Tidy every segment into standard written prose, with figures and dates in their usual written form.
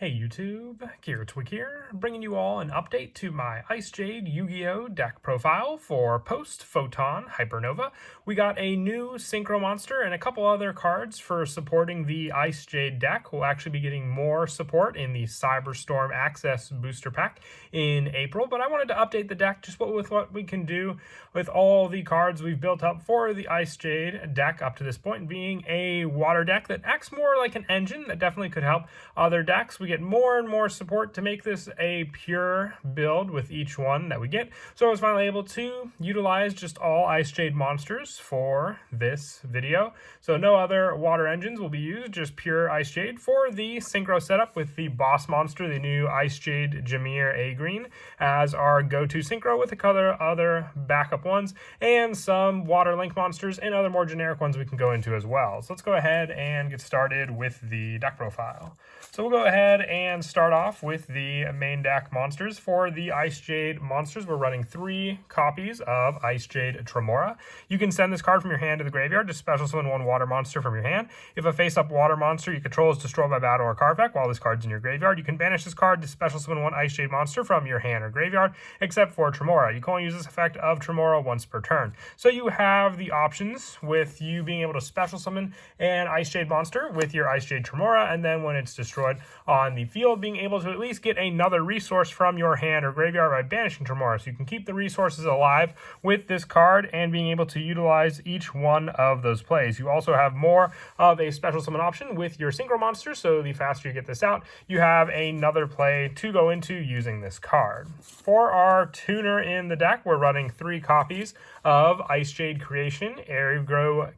Hey YouTube, Twig here, bringing you all an update to my Icejade Yugioh deck profile for post-Photon Hypernova. We got a new Synchro Monster and a couple other cards for supporting the Icejade deck. We'll actually be getting more support in the Cyberstorm Access Booster Pack in April, but I wanted to update the deck just with what we can do with all the cards we've built up for the Icejade deck up to this point, being a water deck that acts more like an engine that definitely could help other decks. We get more and more support to make this a pure build with each one that we get. So I was finally able to utilize just all Icejade monsters for this video. So no other water engines will be used, just pure Icejade for the synchro setup with the boss monster, the new Icejade Yugioh A Green, as our go-to synchro with a couple other backup ones and some water link monsters and other more generic ones we can go into as well. So let's go ahead and get started with the deck profile. So we'll go ahead and start off with the main deck monsters. For the Icejade monsters, we're running 3 copies of Icejade Tremora. You can send this card from your hand to the graveyard to special summon 1 water monster from your hand. If a face-up water monster you control is destroyed by battle or card effect while this card's in your graveyard, you can banish this card to special summon 1 Icejade monster from your hand or graveyard, except for Tremora. You can only use this effect of Tremora once per turn. So you have the options with you being able to special summon an Icejade monster with your Icejade Tremora, and then when it's destroyed on the field, being able to at least get another resource from your hand or graveyard by banishing Tremora. So you can keep the resources alive with this card and being able to utilize each one of those plays. You also have more of a special summon option with your synchro monster, so the faster you get this out, you have another play to go into using this card. For our tuner in the deck, we're running 3 copies of Icejade Creation, Yugioh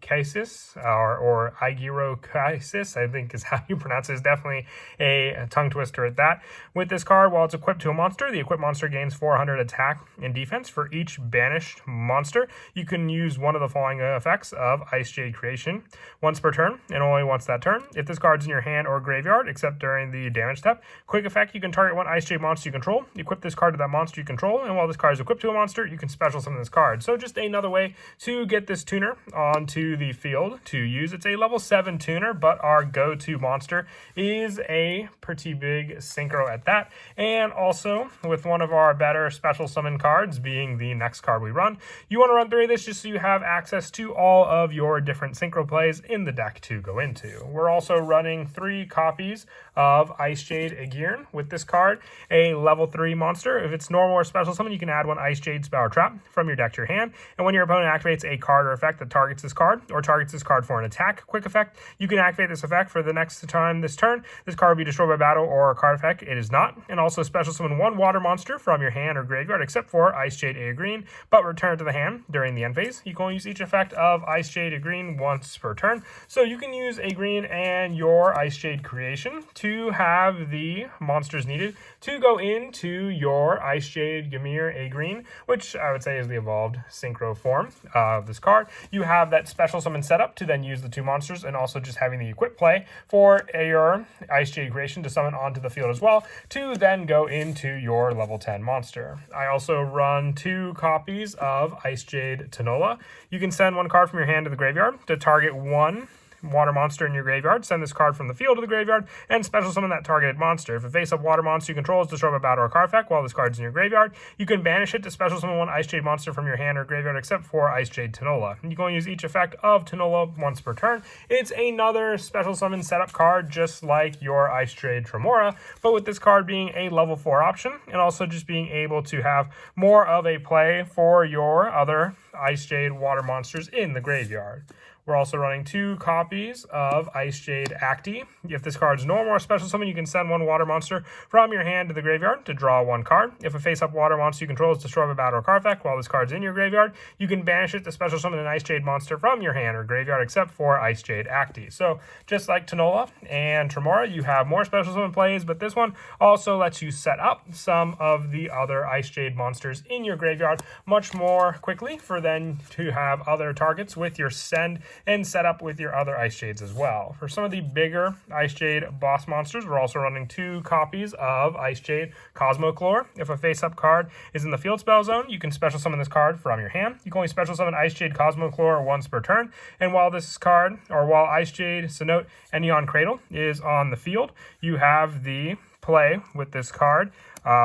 or Yugioh, I think is how you pronounce it. Is definitely a tongue twister at that. With this card, while it's equipped to a monster, the equipped monster gains 400 attack and defense. For each banished monster, you can use one of the following effects of Icejade Creation once per turn, and only once that turn. If this card's in your hand or graveyard, except during the damage step, quick effect, you can target 1 Icejade monster you control, equip this card to that monster you control, and while this card is equipped to a monster, you can special summon this card. So just another way to get this tuner onto the field to use. It's a level 7 tuner, but our go-to monster is a pretty big synchro at that. And also with one of our better special summon cards being the next card we run, you want to run 3 of this just so you have access to all of your different synchro plays in the deck to go into. We're also running 3 copies of Icejade Yugioh with this card, a level 3 monster. If it's normal or special summon, you can add 1 Icejade Spell or Trap from your deck to your hand, and when your opponent activates a card or effect that targets this card or targets this card for an attack quick effect, you can activate this effect for the next time this turn. This card will be destroyed by battle or a card effect. It is not. And also special summon 1 water monster from your hand or graveyard, except for Icejade Yugioh, but return to the hand during the end phase. You can only use each effect of Icejade Yugioh once per turn. So you can use Yugioh and your Icejade Creation to have the monsters needed to go into your Icejade Yugioh, which I would say is the evolved synchro form of this card. You have that special summon setup to then use the 2 monsters, and also just having the equip play for your Icejade Creation to summon onto the field as well, to then go into your level 10 monster. I also run 2 copies of Icejade Tanola. You can send 1 card from your hand to the graveyard to target 1 water monster in your graveyard. Send this card from the field to the graveyard and special summon that targeted monster. If a face-up water monster you control is destroyed by battle or card effect while this card's in your graveyard, you can banish it to special summon 1 Icejade monster from your hand or graveyard, except for Icejade Tanola. You can only use each effect of Tanola once per turn. It's another special summon setup card, just like your Icejade Tremora, but with this card being a level 4 option, and also just being able to have more of a play for your other Icejade water monsters in the graveyard. We're also running 2 copies of Icejade Acti. If this card's normal or special summon, you can send 1 water monster from your hand to the graveyard to draw 1 card. If a face-up water monster you control is destroyed by battle or card effect while this card's in your graveyard, you can banish it to special summon an Icejade monster from your hand or graveyard, except for Icejade Acti. So just like Tanola and Tremora, you have more special summon plays, but this one also lets you set up some of the other Icejade monsters in your graveyard much more quickly for then to have other targets with your send and set up with your other Icejades as well. For some of the bigger Icejade boss monsters, we're also running 2 copies of Icejade Cosmoclore. If a face-up card is in the field spell zone, you can special summon this card from your hand. You can only special summon Icejade Cosmoclore once per turn, and while this card, or while Icejade Cenote and Neon Cradle is on the field, you have the play with this card.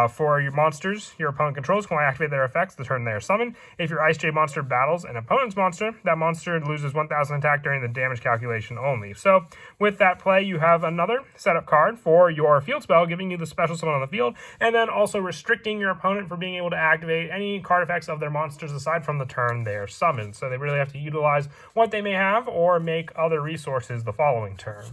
For your monsters your opponent controls can only activate their effects the turn they are summoned. If your Icejade monster battles an opponent's monster, that monster loses 1,000 attack during the damage calculation only. So with that play, you have another setup card for your field spell, giving you the special summon on the field, and then also restricting your opponent from being able to activate any card effects of their monsters aside from the turn they are summoned. So they really have to utilize what they may have or make other resources the following turn.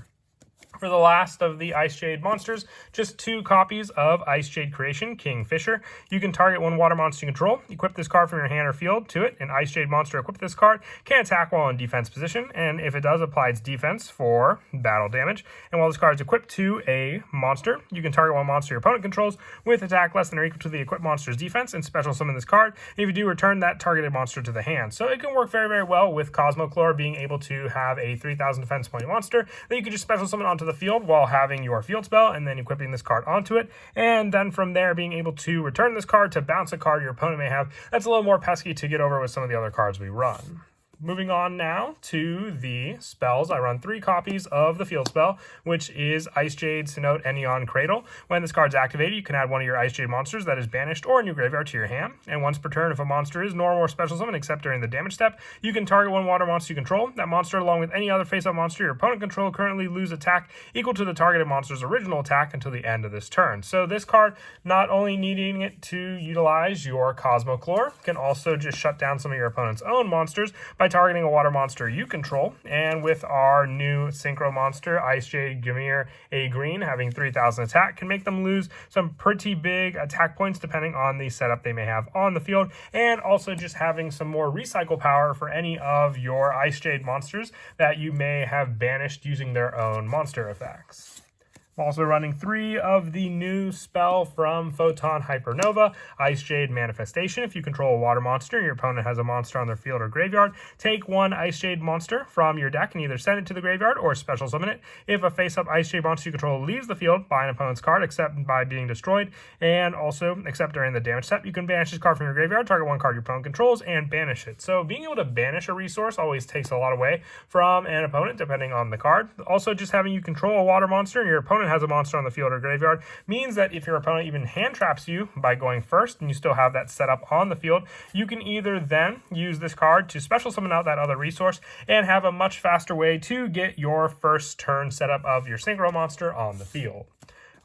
For the last of the Icejade monsters, just 2 copies of Icejade Creation, Kingfisher. You can target one water monster you control, equip this card from your hand or field to it. An Icejade monster equipped this card can attack while in defense position, and if it does, apply its defense for battle damage. And while this card is equipped to a monster, you can target one monster your opponent controls with attack less than or equal to the equipped monster's defense and special summon this card. And if you do, return that targeted monster to the hand. So it can work very, very well with Cosmoclore being able to have a 3,000 defense point monster that you can just special summon onto the field while having your field spell and then equipping this card onto it, and then from there being able to return this card to bounce a card your opponent may have. That's a little more pesky to get over with some of the other cards we run. Moving on now to the spells, I run 3 copies of the field spell, which is Icejade Cenote Neon Cradle. When this card's activated, you can add one of your Icejade monsters that is banished or in your graveyard to your hand. And once per turn, if a monster is normal or special summon except during the damage step, you can target one water monster you control. That monster, along with any other face-up monster your opponent control, currently lose attack equal to the targeted monster's original attack until the end of this turn. So this card, not only needing it to utilize your Cosmoclore, can also just shut down some of your opponent's own monsters by targeting a water monster you control. And with our new synchro monster, Icejade Yugioh A green, having 3,000 attack, can make them lose some pretty big attack points depending on the setup they may have on the field, and also just having some more recycle power for any of your Icejade monsters that you may have banished using their own monster effects. I'm also running 3 of the new spell from Photon Hypernova, Icejade Manifestation. If you control a water monster and your opponent has a monster on their field or graveyard, take one Icejade monster from your deck and either send it to the graveyard or special summon it. If a face-up Icejade monster you control leaves the field by an opponent's card, except by being destroyed, and also except during the damage step, you can banish this card from your graveyard, target one card your opponent controls, and banish it. So being able to banish a resource always takes a lot away from an opponent, depending on the card. Also, just having you control a water monster and your opponent has a monster on the field or graveyard means that if your opponent even hand traps you by going first and you still have that set up on the field, you can either then use this card to special summon out that other resource and have a much faster way to get your first turn setup of your synchro monster on the field.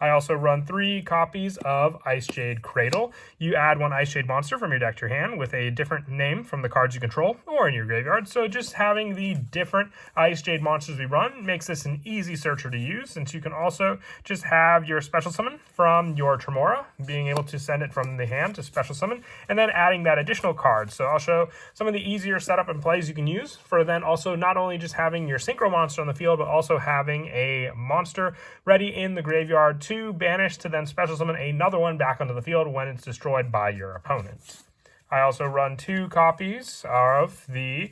I also run 3 copies of Icejade Cradle. You add one Icejade monster from your deck to your hand with a different name from the cards you control or in your graveyard. So just having the different Icejade monsters we run makes this an easy searcher to use, since you can also just have your special summon from your Tremora, being able to send it from the hand to special summon, and then adding that additional card. So I'll show some of the easier setup and plays you can use for then also not only just having your synchro monster on the field, but also having a monster ready in the graveyard to banish to then special summon another one back onto the field when it's destroyed by your opponent. I also run 2 copies of the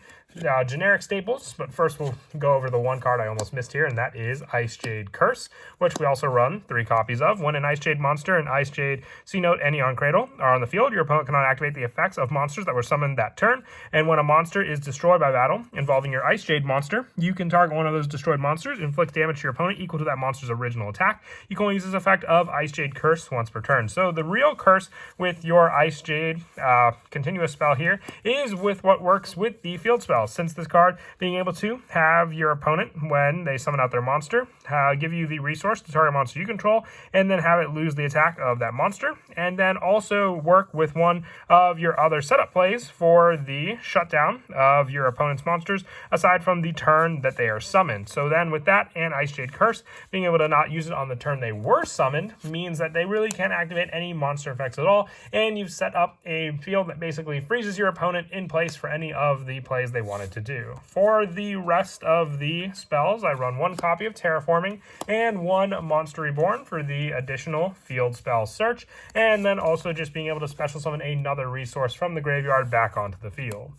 generic staples, but first we'll go over the one card I almost missed here, and that is Icejade Curse, which we also run 3 copies of. When an Icejade monster and Icejade Cenote Neon Cradle are on the field, your opponent cannot activate the effects of monsters that were summoned that turn, and when a monster is destroyed by battle involving your Icejade monster, you can target one of those destroyed monsters, inflict damage to your opponent equal to that monster's original attack. You can only use this effect of Icejade Curse once per turn. So the real curse with your Icejade continuous spell here is with what works with the field spell, since this card being able to have your opponent, when they summon out their monster, give you the resource to target monster you control, and then have it lose the attack of that monster, and then also work with one of your other setup plays for the shutdown of your opponent's monsters aside from the turn that they are summoned. So then with that and Icejade Curse, being able to not use it on the turn they were summoned means that they really can't activate any monster effects at all, and you've set up a field that basically freezes your opponent in place for any of the plays they wanted to do. For the rest of the spells, I run 1 copy of Terraforming and 1 Monster Reborn for the additional field spell search, and then also just being able to special summon another resource from the graveyard back onto the field.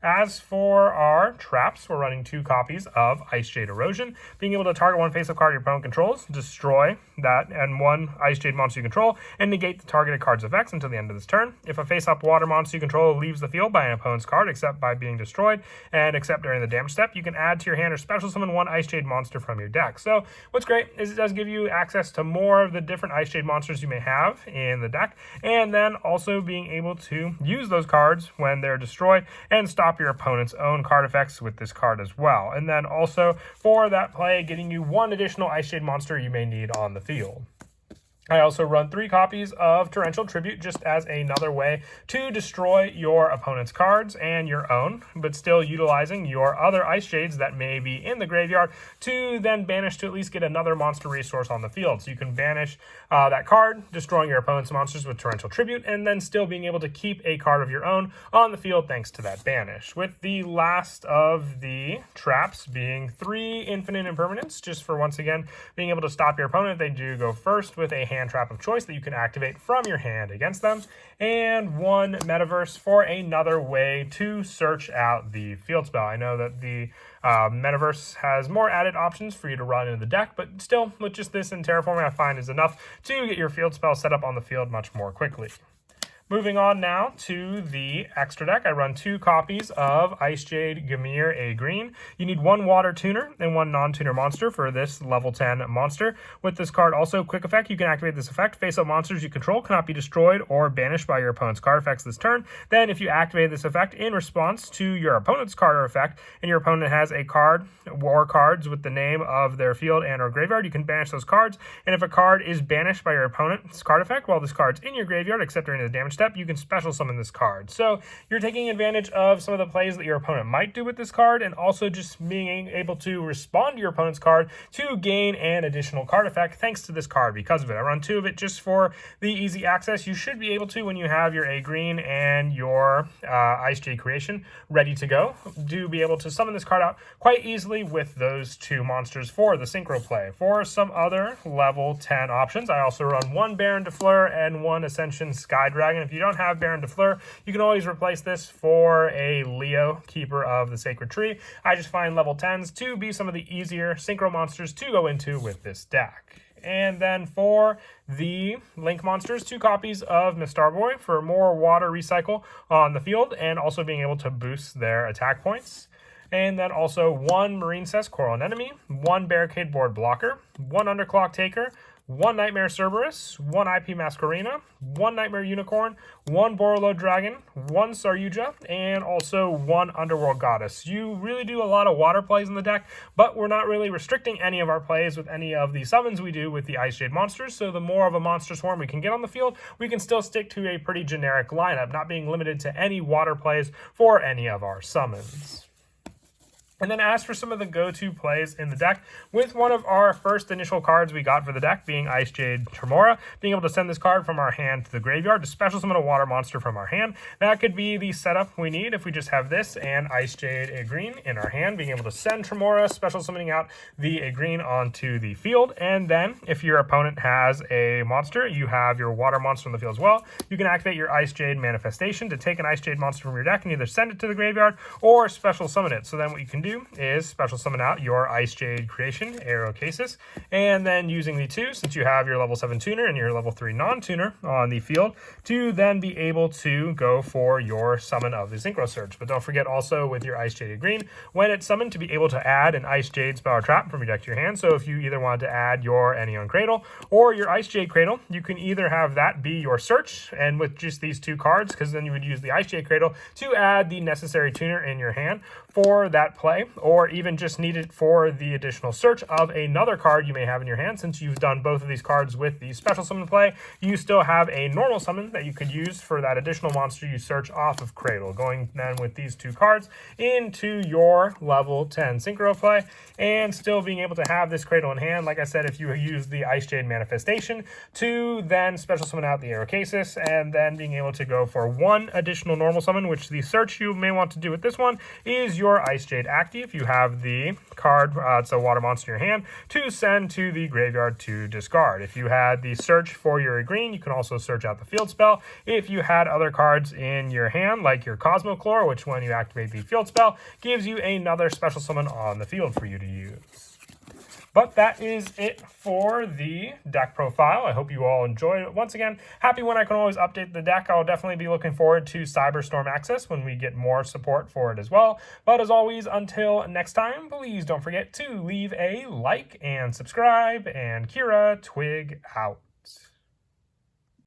As for our traps, we're running 2 copies of Icejade Erosion, being able to target one face-up card your opponent controls, destroy that and one Icejade monster you control, and negate the targeted card's effects until the end of this turn. If a face-up water monster you control leaves the field by an opponent's card, except by being destroyed, and except during the damage step, you can add to your hand or special summon one Icejade monster from your deck. So what's great is it does give you access to more of the different Icejade monsters you may have in the deck, and then also being able to use those cards when they're destroyed and stop your opponent's own card effects with this card as well. And then also for that play, getting you one additional Icejade monster you may need on the field. I also run 3 copies of Torrential Tribute just as another way to destroy your opponent's cards and your own, but still utilizing your other Icejades that may be in the graveyard to then banish to at least get another monster resource on the field. So you can banish that card, destroying your opponent's monsters with Torrential Tribute, and then still being able to keep a card of your own on the field thanks to that banish. With the last of the traps being 3 Infinite Impermanents, just for once again being able to stop your opponent. They do go first with a hand trap of choice that you can activate from your hand against them, and 1 Metaverse for another way to search out the field spell. I know that the Metaverse has more added options for you to run into the deck, but still, with just this in terraforming, I find is enough to get your field spell set up on the field much more quickly. Moving on now to the extra deck, I run 2 copies of Icejade Yugioh A Green. You need 1 water tuner and 1 non-tuner monster for this level 10 monster. With this card also, quick effect, you can activate this effect. Face-up monsters you control cannot be destroyed or banished by your opponent's card effects this turn. Then if you activate this effect in response to your opponent's card or effect, and your opponent has a card or cards with the name of their field and or graveyard, you can banish those cards. And if a card is banished by your opponent's card effect while this card's in your graveyard, except during the damage step, you can special summon this card. So you're taking advantage of some of the plays that your opponent might do with this card, and also just being able to respond to your opponent's card to gain an additional card effect thanks to this card because of it. I run 2 of it just for the easy access. You should be able to, when you have your A Green and your Icejade Creation ready to go, do be able to summon this card out quite easily with those 2 monsters for the synchro play. For some other level 10 options, I also run 1 Baron de Fleur and 1 Ascension Sky Dragon. If you don't have Baron de Fleur, you can always replace this for a Leo, Keeper of the Sacred Tree. I just find level 10s to be some of the easier synchro monsters to go into with this deck. And then for the Link monsters, 2 copies of Mistar Boy for more water recycle on the field and also being able to boost their attack points. And then also 1 Marine Cess Coral Anemone, 1 Barricade Board Blocker, 1 Underclock Taker, 1 Nightmare Cerberus, 1 IP Masquerena, 1 Nightmare Unicorn, 1 Borolo Dragon, 1 Saryuja, and also 1 Underworld Goddess. You really do a lot of water plays in the deck, but we're not really restricting any of our plays with any of the summons we do with the Icejade monsters, so the more of a monster swarm we can get on the field, we can still stick to a pretty generic lineup, not being limited to any water plays for any of our summons. And then as for some of the go-to plays in the deck, with one of our first initial cards we got for the deck being Icejade Tremora, being able to send this card from our hand to the graveyard to special summon a water monster from our hand. That could be the setup we need if we just have this and Icejade A Green in our hand, being able to send Tremora, special summoning out the A Green onto the field. And then if your opponent has a monster, you have your water monster on the field as well. You can activate your Icejade Manifestation to take an Icejade monster from your deck and either send it to the graveyard or special summon it. So then what you can do is special summon out your Icejade Creation, Aerocasis, and then using the 2, since you have your level 7 tuner and your level 3 non-tuner on the field, to then be able to go for your summon of the Synchro Surge. But don't forget also with your Icejade Green, when it's summoned, to be able to add an Icejade Spell or Trap from your deck to your hand. So if you either wanted to add your Enion Cradle or your Icejade Cradle, you can either have that be your search, and with just these 2 cards, because then you would use the Icejade Cradle to add the necessary tuner in your hand for that play, or even just need it for the additional search of another card you may have in your hand. Since you've done both of these cards with the special summon play, you still have a normal summon that you could use for that additional monster you search off of Cradle. Going then with these 2 cards into your level 10 Synchro play, and still being able to have this Cradle in hand. Like I said, if you use the Icejade Manifestation to then special summon out the Aerocasis, and then being able to go for 1 additional normal summon, which the search you may want to do with this one is your Icejade Axe active if you have the card, it's a water monster in your hand, to send to the graveyard to discard. If you had the search for your green, you can also search out the field spell. If you had other cards in your hand, like your Cosmoclore, which when you activate the field spell, gives you another special summon on the field for you to use. But that is it for the deck profile. I hope you all enjoyed it. Once again, happy when I can always update the deck. I'll definitely be looking forward to Cyberstorm Access when we get more support for it as well. But as always, until next time, please don't forget to leave a like and subscribe. And Kira, Twig out.